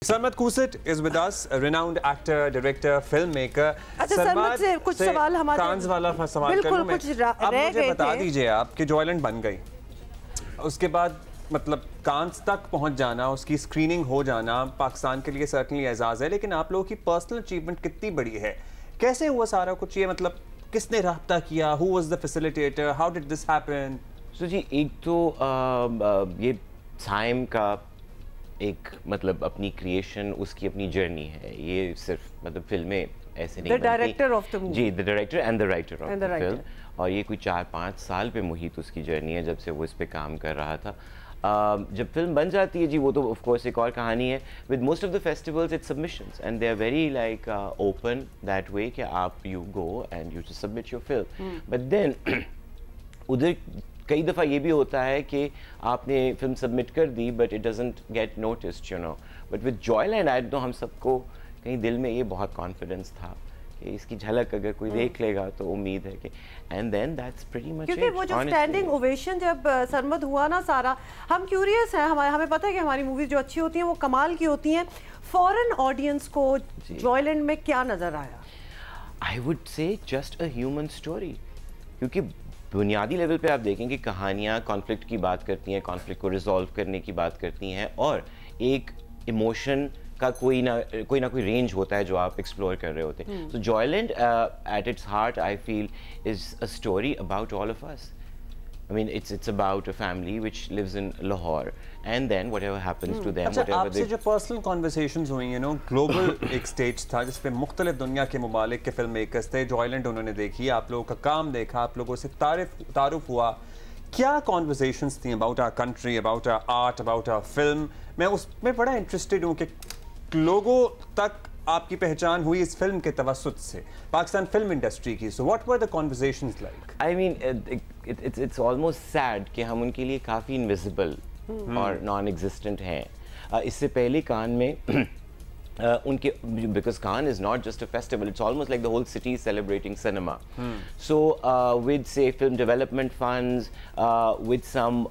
Sarmad Koosat is with us, a renowned actor, director, filmmaker. अच्छा सरमद से कुछ सवाल हमारे कांस वाला सवाल करूं मैं। आप मुझे बता दीजिए आप कि जॉयलैंड बन गई, उसके बाद मतलब कांस तक पहुंच जाना, उसकी स्क्रीनिंग हो जाना पाकिस्तान के लिए सर्टनली एजाज़ है, लेकिन आप लोगों की पर्सनल अचीवमेंट कितनी बड़ी है, कैसे हुआ सारा कुछ, ये मतलब किसने राब्ता किया, who was the facilitator, how did this happen? So जी एक तो ये टाइम का एक मतलब अपनी क्रिएशन, उसकी अपनी जर्नी है। ये सिर्फ मतलब फिल्में ऐसे नहीं बनती। डायरेक्टर ऑफ द मूवी, जी the director and the writer of the film, और ये कोई 4-5 साल पे मुहित उसकी जर्नी है, जब से वो इस पे काम कर रहा था। जब फिल्म बन जाती है जी, वो तो ऑफ कोर्स एक और कहानी है। With most of the festivals it's submissions and they are very like open that way कि आप you go and you just submit your film, but then उधर कई दफ़ा ये भी होता है कि आपने फिल्म सबमिट कर दी but it doesn't get noticed, you know. But with Joyland I know हम सबको कहीं दिल में ये बहुत कॉन्फिडेंस था कि इसकी झलक अगर कोई देख लेगा तो उम्मीद है कि and then that's pretty much it. क्योंकि वो जो स्टैंडिंग ओवेशन जब सरमद हुआ ना सारा, हम क्यूरियस हैं, हमें पता है कि हमारी मूवीज जो अच्छी होती हैं वो कमाल की होती हैं। फॉरेन ऑडियंस को जॉयलैंड में क्या नज़र आया? I would say just a human story, क्योंकि बुनियादी लेवल पे आप देखेंगे कहानियाँ कॉन्फ्लिक्ट की बात करती हैं, कॉन्फ्लिक्ट को रिजॉल्व करने की बात करती हैं, और एक इमोशन का कोई ना कोई रेंज होता है जो आप एक्सप्लोर कर रहे होते हैं। So Joyland at its heart I feel is a story about all of us. I mean, it's about a family which lives in Lahore, and then whatever happens to them, whatever आपसे जो personal conversations हुई हैं, global एक stage था जिस पे मुख्तलिफ दुनिया के मुमालिक के फिल्म मेकर्स थे, जॉयलैंड उन्होंने देखी, आप लोगों का काम देखा, आप लोगों से तारुफ हुआ, क्या कॉन्वर्सेशंस थी about our country, about our art, about our film? मैं उसमें बड़ा इंटरेस्टेड हूँ कि लोगों तक आपकी पहचान हुई इस फिल्म के तवस्सुत से, पाकिस्तान फिल्म इंडस्ट्री की। So what were the conversations like? I mean it's almost sad कि हम उनके लिए काफ़ी इनविजिबल और नॉन एग्जिस्टेंट हैं। इससे पहले कान में उनके, because Cannes is not just a festival, it's almost like the whole city is celebrating cinema. So with say film development funds, with some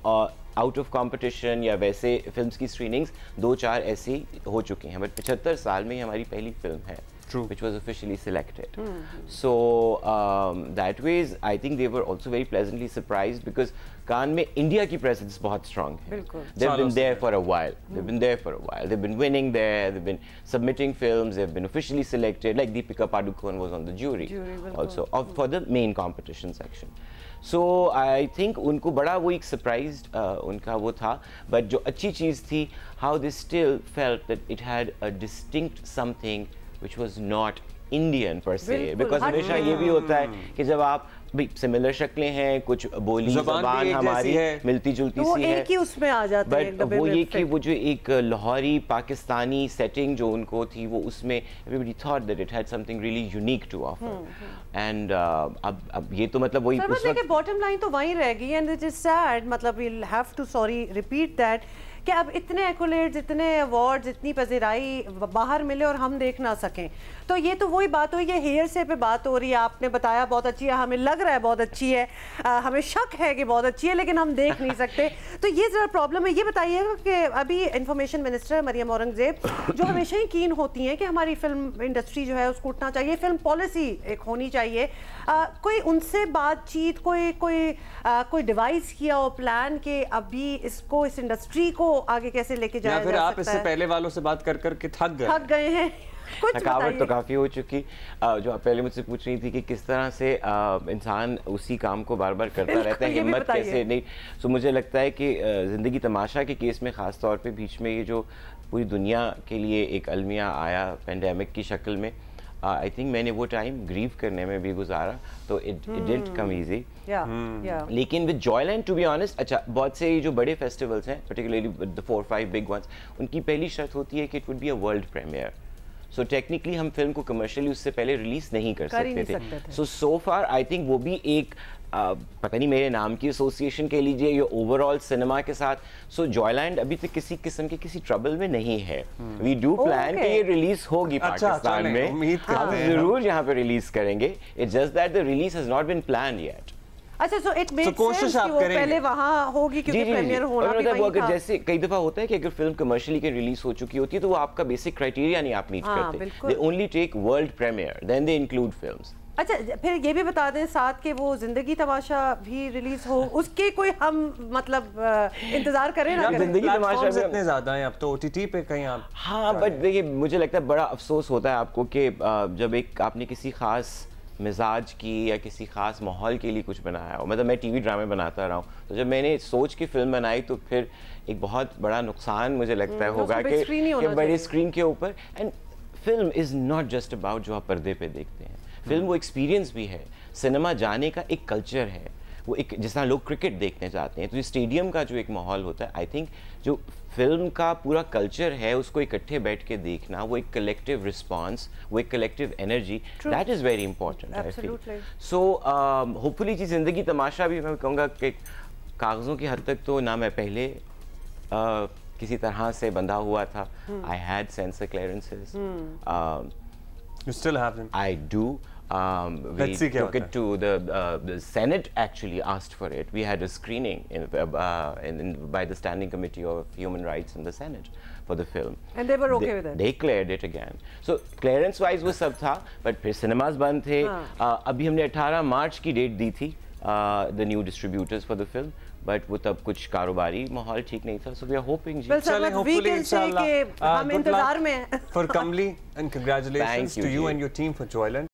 out of competition या वैसे फिल्म्स की screenings 2-4 ऐसी हो चुकी हैं, बट 75 साल में ही हमारी पहली फिल्म है which was officially selected. So that ways I think they were also very pleasantly surprised because Cannes में इंडिया की presence बहुत strong है. They've been there for a while. They've been winning there. They've been submitting films. They've been officially selected. Like Deepika Padukone was on the jury also for the main competition section. So I think उनको बड़ा वो एक surprised उनका वो था, but जो अच्छी चीज़ थी how they still felt that it had a distinct something which was not Indian per se, because हमेशा ये भी होता है कि जब आप सिमिलर शक्लें हैं, कुछ बोली ज़बान हमारी मिलती जुलती सी है, एक ही उसमें आ जाता है, बट वो ये कि वो जो एक लाहौरी पाकिस्तानी सेटिंग जो उनको थी, वो उसमें everybody thought that it had something really unique to offer. And अब ये तो मतलब वही उस वक्त बॉटम लाइन तो वहीं रह गई, and it is sad, मतलब we'll have to repeat that कि अब इतने एक्कोलेड्स, इतने अवार्ड्स, इतनी पज़ीराई बाहर मिले और हम देख ना सकें, तो ये तो वही बात हुई, ये हेयर से पे बात हो रही है। आपने बताया बहुत अच्छी है, हमें लग रहा है बहुत अच्छी है, हमें शक है कि बहुत अच्छी है, लेकिन हम देख नहीं सकते, तो ये ज़रा प्रॉब्लम है। ये बताइएगा कि अभी इंफॉर्मेशन मिनिस्टर मरियम औरंगज़ेब जो हमेशा ही कीन होती हैं कि हमारी फिल्म इंडस्ट्री जो है उसको उठना चाहिए, फिल्म पॉलिसी एक होनी चाहिए, कोई उनसे बातचीत, कोई डिवाइस किया हो प्लान कि अभी इसको, इस इंडस्ट्री को आगे कैसे लेके जाया जा सकता है? आप इससे पहले वालों से बात कर कर के थक गए हैं? थकावट तो काफ़ी हो चुकी। जो आप पहले मुझसे पूछ रही थी कि किस तरह से इंसान उसी काम को बार बार करता रहता है, हिम्मत कैसे नहीं। सो मुझे लगता है कि ज़िंदगी तमाशा के केस में ख़ास तौर पे बीच में ये जो पूरी दुनिया के लिए एक अलमिया आया पेंडेमिक की शक्ल में, आई थिंक मैंने वो टाइम ग्रीव करने में भी गुजारा, तो इट डिडंट कम ईजी। लेकिन with Joyland to be honest, अच्छा बहुत से जो बड़े फेस्टिवल्स हैं, पर्टिकुलरली द 4-5 बिग वंस, उनकी पहली शर्त होती है कि it would be a world premiere. So technically हम फिल्म को कमर्शियली उससे पहले रिलीज नहीं कर सकते थे। सो फार आई थिंक वो भी एक पता नहीं मेरे नाम की एसोसिएशन कह लीजिए या ओवरऑल सिनेमा के साथ, सो जॉयलैंड अभी तक किसी किस्म के किसी ट्रबल में नहीं है। वी डू प्लान कि ये रिलीज होगी पाकिस्तान में, हम जरूर यहाँ पे रिलीज करेंगे। It's just that the release has not been planned yet. अच्छा, so it made कोशिश sense आप कि वो करेंगे। पहले वहाँ होगी क्योंकि प्रीमियर होना भी वहीं अगर था। जैसे कई दफा होता है कि अगर फिल्म कमर्शियली के रिलीज हो चुकी होती है तो वो आपका बेसिक क्राइटेरिया नहीं आप मीट करते, they only take world premiere then they include films. अच्छा, फिर ये भी बता दें साथ के वो जिंदगी तमाशा भी रिलीज हो, उसके कोई हम मतलब इंतजार करें ना करें? जिंदगी तमाशा भी इतने ज्यादा हैं अब तो ओटीटी पे कहीं आप। हाँ, बट देखिए मुझे लगता है बड़ा अफसोस होता है आपको कि जब एक आपने किसी खास मिजाज की या किसी खास माहौल के लिए कुछ बनाया हो, मतलब मैं टीवी ड्रामे बनाता रहा हूँ, तो जब मैंने सोच के फिल्म बनाई तो फिर एक बहुत बड़ा नुकसान मुझे लगता है होगा कि बड़ी स्क्रीन के ऊपर। And film is not just about जो आप पर्दे पे देखते हैं, फिल्म वो एक्सपीरियंस भी है, सिनेमा जाने का एक कल्चर है, वो एक जिस तरह लोग क्रिकेट देखने जाते हैं तो स्टेडियम का जो एक माहौल होता है, आई थिंक जो फिल्म का पूरा कल्चर है उसको इकट्ठे बैठ के देखना, वो एक कलेक्टिव रिस्पॉन्स, वो एक collective energy, that is very important I feel. So hopefully जी जिंदगी तमाशा भी मैं कहूँगा कि कागज़ों की हद तक तो ना मैं पहले किसी तरह से बंधा हुआ था, I had sensor clearances, You still have them? I do. We took it to the Senate actually asked for it. We had a screening by the Standing Committee of Human Rights in the Senate for the film. And they were okay with it? They cleared it again. So clearance wise वो सब था, but फिर cinemas बंद थे। अभी हमने 18 मार्च की date दी थी the new distributors for the film, but वो तब कुछ कारोबारी माहौल ठीक नहीं था, so we are hoping जी। चलें, hopefully inshallah. हम इंतजार में हैं। For Kamli and congratulations Thank you, to you ji. and your team for Joyland.